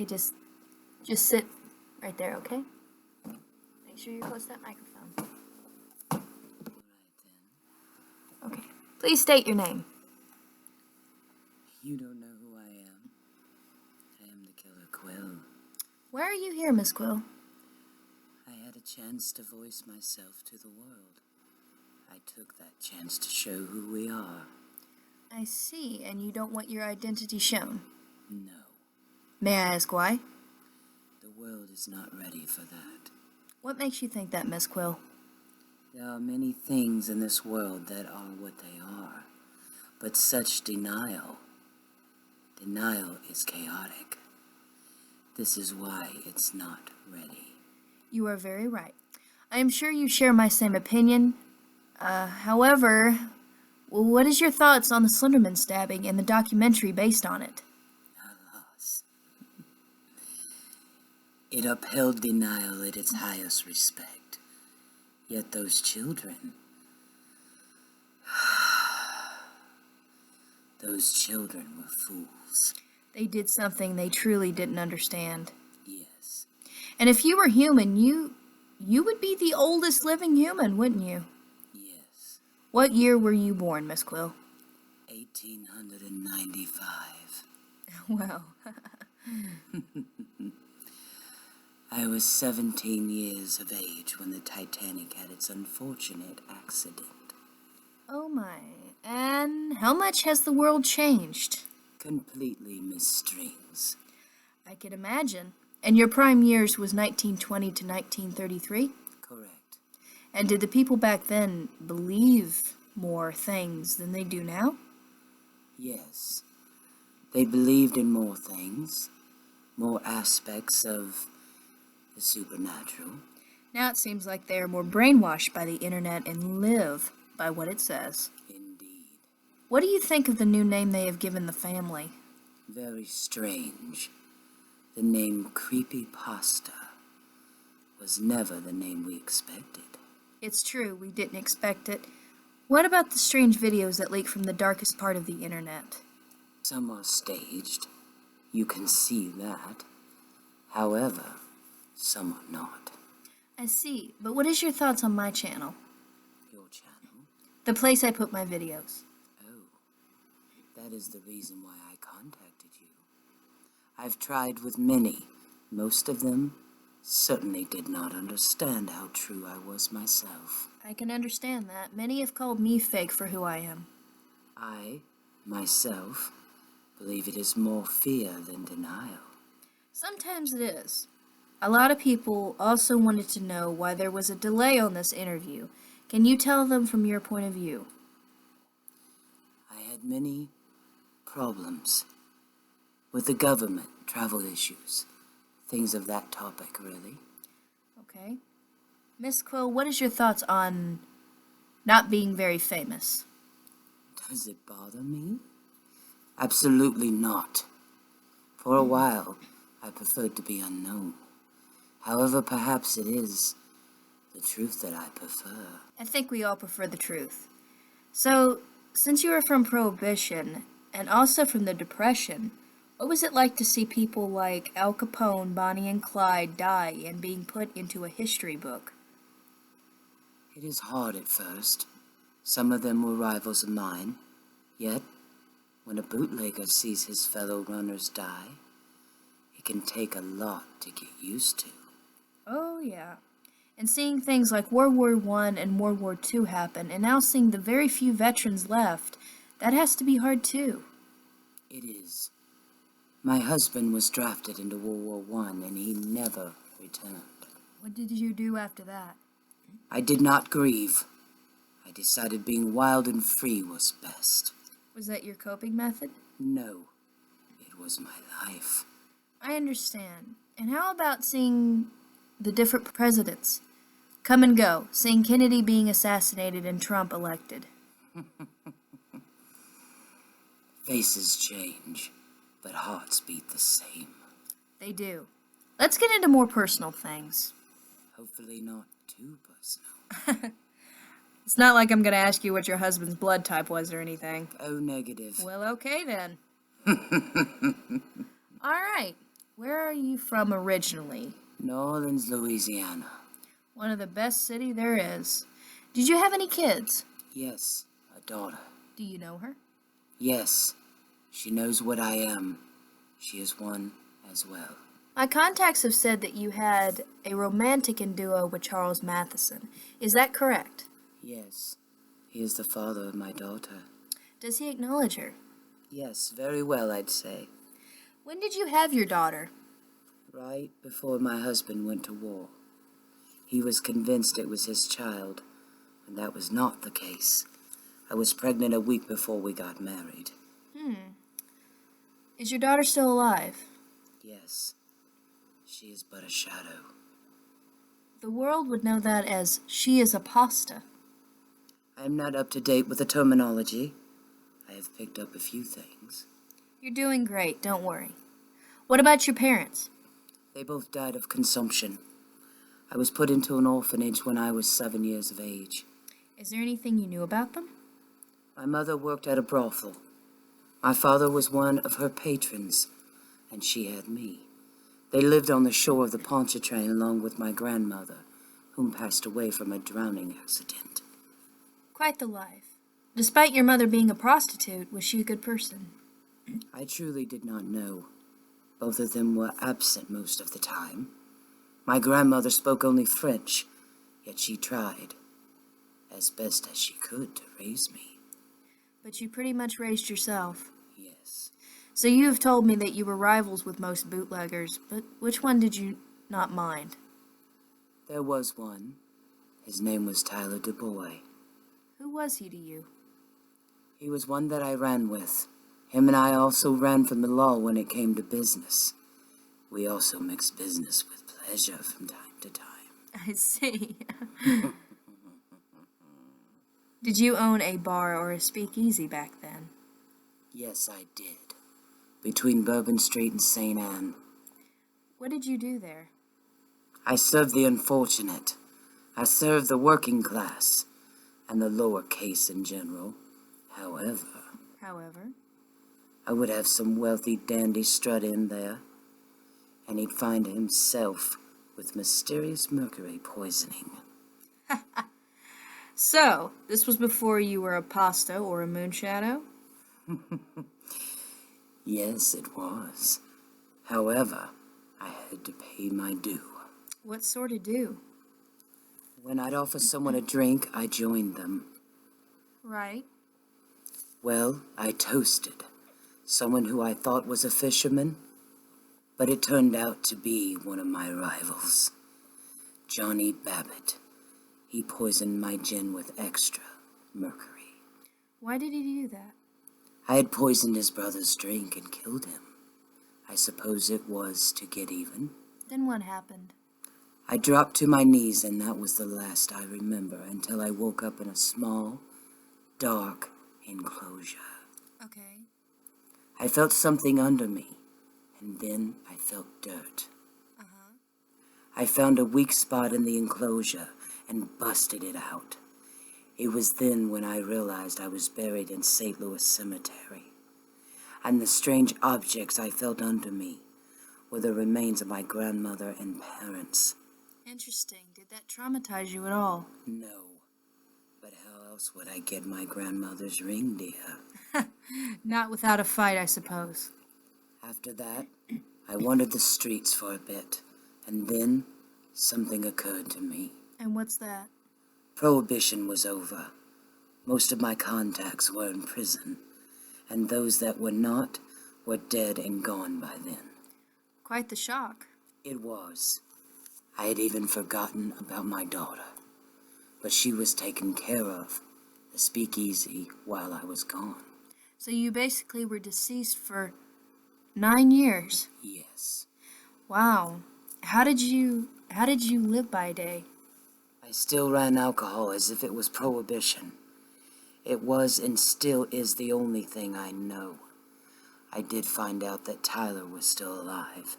Okay, just sit right there, okay? Make sure you're close to that microphone. All right then. Okay. Please state your name. You don't know who I am. I am the Killer Quill. Why are you here, Miss Quill? I had a chance to voice myself to the world. I took that chance to show who we are. I see, and you don't want your identity shown. No, May I ask why? the world is not ready for that. What makes you think that, Miss Quill? There are many things in this world that are what they are, but such denial is chaotic. This is why it's not ready. You are very right. I am sure you share my same opinion. However, what is your thoughts on the Slenderman stabbing and the documentary based on it? Alas. It upheld denial at its highest respect. Yet those children... those children were fools. They did something they truly didn't understand. Yes. And if you were human, you would be the oldest living human, wouldn't you? Yes. What year were you born, Miss Quill? 1895. Well, I was 17 years of age when the Titanic had its unfortunate accident. oh my. And how much has the world changed? Completely missed strings. I can imagine. And your prime years was 1920 to 1933? Correct. And did the people back then believe more things than they do now? Yes. They believed in more things, more aspects of the supernatural. Now it seems like they are more brainwashed by the internet and live by what it says. Indeed. What do you think of the new name they have given the family? Very strange. The name Creepypasta was never the name we expected. It's true, we didn't expect it. What about the strange videos that leak from the darkest part of the internet? Some are staged. You can see that. However, some are not. I see, but what is your thoughts on my channel? Your channel? The place I put my videos. Oh, that is the reason why I contacted you. I've tried with many. Most of them certainly did not understand how true I was myself. I can understand that. Many have called me fake for who I am. I, myself, believe it is more fear than denial. Sometimes it is. A lot of people also wanted to know why there was a delay on this interview. Can you tell them from your point of view? I had many problems with the government, travel issues, things of that topic, really. Okay. Miss Quill, what is your thoughts on not being very famous? Does it bother me? Absolutely not. For a while, I preferred to be unknown. However, perhaps it is the truth that I prefer. I think we all prefer the truth. So, since you were from Prohibition, and also from the Depression, what was it like to see people like Al Capone, Bonnie and Clyde die and being put into a history book? It is hard at first. Some of them were rivals of mine. Yet, when a bootlegger sees his fellow runners die, it can take a lot to get used to. Oh, yeah. And seeing things like World War I and World War II happen, and now seeing the very few veterans left, that has to be hard too. It is. My husband was drafted into World War I, and he never returned. What did you do after that? I did not grieve. I decided being wild and free was best. Was that your coping method? No, it was my life. I understand. And how about seeing the different presidents come and go, seeing Kennedy being assassinated and Trump elected? Faces change, but hearts beat the same. They do. Let's get into more personal things. Hopefully not too personal. It's not like I'm going to ask you what your husband's blood type was or anything. Oh, negative. Well, okay then. All right. Where are you from originally? New Orleans, Louisiana. One of the best city there is. Did you have any kids? Yes, a daughter. Do you know her? Yes, she knows what I am. She is one as well. My contacts have said that you had a romantic duo with Charles Matheson. Is that correct? Yes, he is the father of my daughter. Does he acknowledge her? Yes, very well, I'd say. When did you have your daughter? Right before my husband went to war. He was convinced it was his child, and that was not the case. I was pregnant a week before we got married. Is your daughter still alive? Yes, she is but a shadow. The world would know that as she is a pasta. I am not up to date with the terminology. I have picked up a few things. You're doing great, don't worry. What about your parents? They both died of consumption. I was put into an orphanage when I was 7 years of age. Is there anything you knew about them? My mother worked at a brothel. My father was one of her patrons, and she had me. They lived on the shore of the Pontchartrain along with my grandmother, whom passed away from a drowning accident. Quite the life. Despite your mother being a prostitute, was she a good person? I truly did not know. Both of them were absent most of the time. My grandmother spoke only French, yet she tried, as best as she could, to raise me. But you pretty much raised yourself. Yes. So you have told me that you were rivals with most bootleggers, but which one did you not mind? There was one. His name was Tyler DuBois. Who was he to you? He was one that I ran with. Him and I also ran from the law when it came to business. We also mixed business with pleasure from time to time. I see. Did you own a bar or a speakeasy back then? Yes, I did. Between Bourbon Street and St. Anne. What did you do there? I served the unfortunate. I served the working class, and the lower case in general. However, I would have some wealthy dandy strut in there, and he'd find himself with mysterious mercury poisoning. So, this was before you were a pasta or a moonshadow? Yes, it was. However, I had to pay my due. What sort of due? When I'd offer someone a drink, I joined them. Right. Well, I toasted someone who I thought was a fisherman, but it turned out to be one of my rivals, Johnny Babbitt. He poisoned my gin with extra mercury. Why did he do that? I had poisoned his brother's drink and killed him. I suppose it was to get even. Then what happened? I dropped to my knees, and that was the last I remember until I woke up in a small, dark enclosure. Okay. I felt something under me, and then I felt dirt. I found a weak spot in the enclosure and busted it out. It was then when I realized I was buried in St. Louis Cemetery, and the strange objects I felt under me were the remains of my grandmother and parents. Interesting. Did that traumatize you at all? No, but how else would I get my grandmother's ring, dear? Not without a fight, I suppose. After that, I wandered the streets for a bit, and then something occurred to me. And what's that? Prohibition was over. Most of my contacts were in prison, and those that were not were dead and gone by then. Quite the shock. It was. I had even forgotten about my daughter, but she was taken care of, the speakeasy, while I was gone. So you basically were deceased for 9 years? Yes. Wow. How did you live by day? I still ran alcohol as if it was prohibition. It was and still is the only thing I know. I did find out that Tyler was still alive.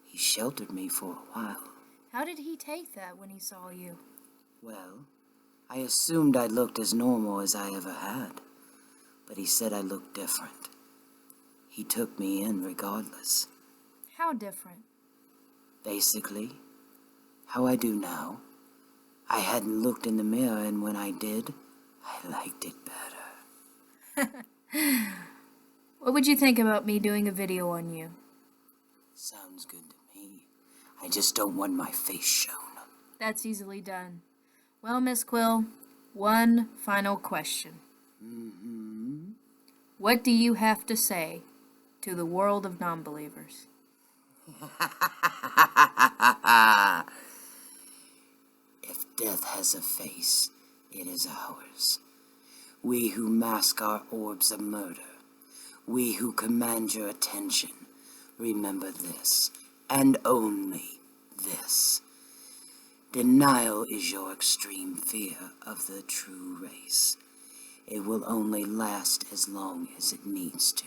He sheltered me for a while. How did he take that when he saw you? Well, I assumed I looked as normal as I ever had, but he said I looked different. He took me in regardless. How How different? Basically, how I do now. I hadn't looked in the mirror, and when I did, I liked it better. What would you think about me doing a video on you? Sounds good to me. I just don't want my face shown. That's easily done. Well, Miss Quill, one final question. Mm-hmm. What do you have to say to the world of non-believers? If death has a face, it is ours. We who mask our orbs of murder, we who command your attention, remember this, and only this. Denial is your extreme fear of the true race. It will only last as long as it needs to.